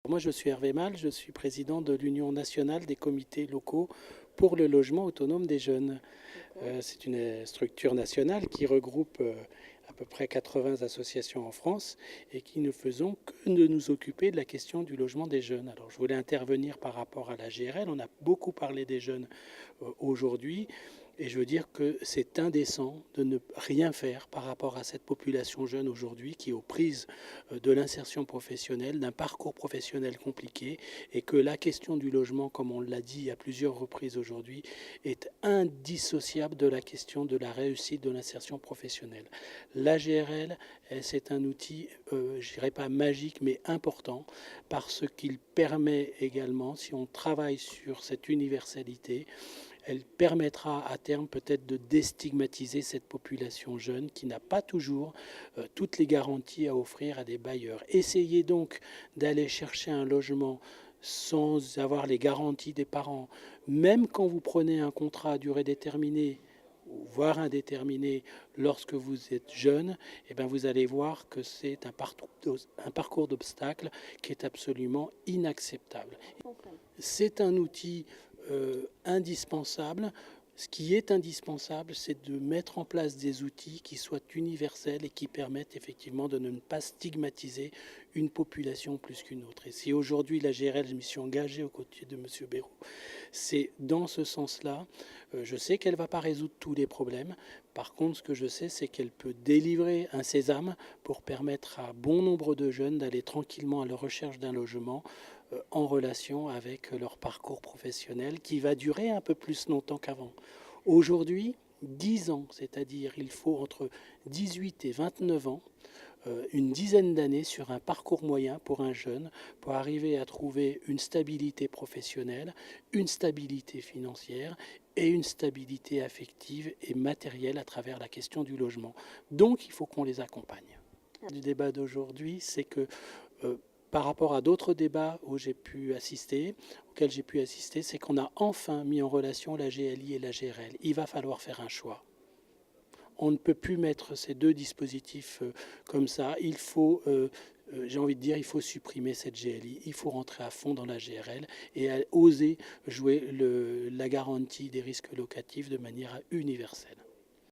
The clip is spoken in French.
Moi, je suis Hervé Mal, je suis président de l'Union nationale des comités locaux pour le logement autonome des jeunes. C'est une structure nationale qui regroupe à peu près 80 associations en France et qui ne faisons que de nous occuper de la question du logement des jeunes. Alors, je voulais intervenir par rapport à la GRL. On a beaucoup parlé des jeunes aujourd'hui. Et je veux dire que c'est indécent de ne rien faire par rapport à cette population jeune aujourd'hui qui est aux prises de l'insertion professionnelle, d'un parcours professionnel compliqué, et que la question du logement, comme on l'a dit à plusieurs reprises aujourd'hui, est indissociable de la question de la réussite de l'insertion professionnelle. La GRL, c'est un outil, je dirais pas magique, mais important, parce qu'il permet également, si on travaille sur cette universalité, elle permettra à terme peut-être de déstigmatiser cette population jeune qui n'a pas toujours toutes les garanties à offrir à des bailleurs. Essayez donc d'aller chercher un logement sans avoir les garanties des parents, même quand vous prenez un contrat à durée déterminée, voire indéterminé, lorsque vous êtes jeune, eh bien vous allez voir que c'est un parcours d'obstacles qui est absolument inacceptable. C'est un outil indispensable. Ce qui est indispensable, c'est de mettre en place des outils qui soient universels et qui permettent effectivement de ne pas stigmatiser une population plus qu'une autre. Et si aujourd'hui la GRL, je m'y suis engagé aux côtés de M. Béraud, c'est dans ce sens-là. Je sais qu'elle ne va pas résoudre tous les problèmes. Par contre, ce que je sais, c'est qu'elle peut délivrer un sésame pour permettre à bon nombre de jeunes d'aller tranquillement à la recherche d'un logement en relation avec leur parcours professionnel qui va durer un peu plus longtemps qu'avant. Aujourd'hui, 10 ans, c'est-à-dire il faut entre 18 et 29 ans, une dizaine d'années sur un parcours moyen pour un jeune pour arriver à trouver une stabilité professionnelle, une stabilité financière et une stabilité affective et matérielle à travers la question du logement. Donc il faut qu'on les accompagne. Du débat d'aujourd'hui, c'est que par rapport à d'autres débats auxquels j'ai pu assister, c'est qu'on a enfin mis en relation la GLI et la GRL. Il va falloir faire un choix. On ne peut plus mettre ces deux dispositifs comme ça. Il faut, j'ai envie de dire, il faut supprimer cette GLI. Il faut rentrer à fond dans la GRL et oser jouer la garantie des risques locatifs de manière universelle.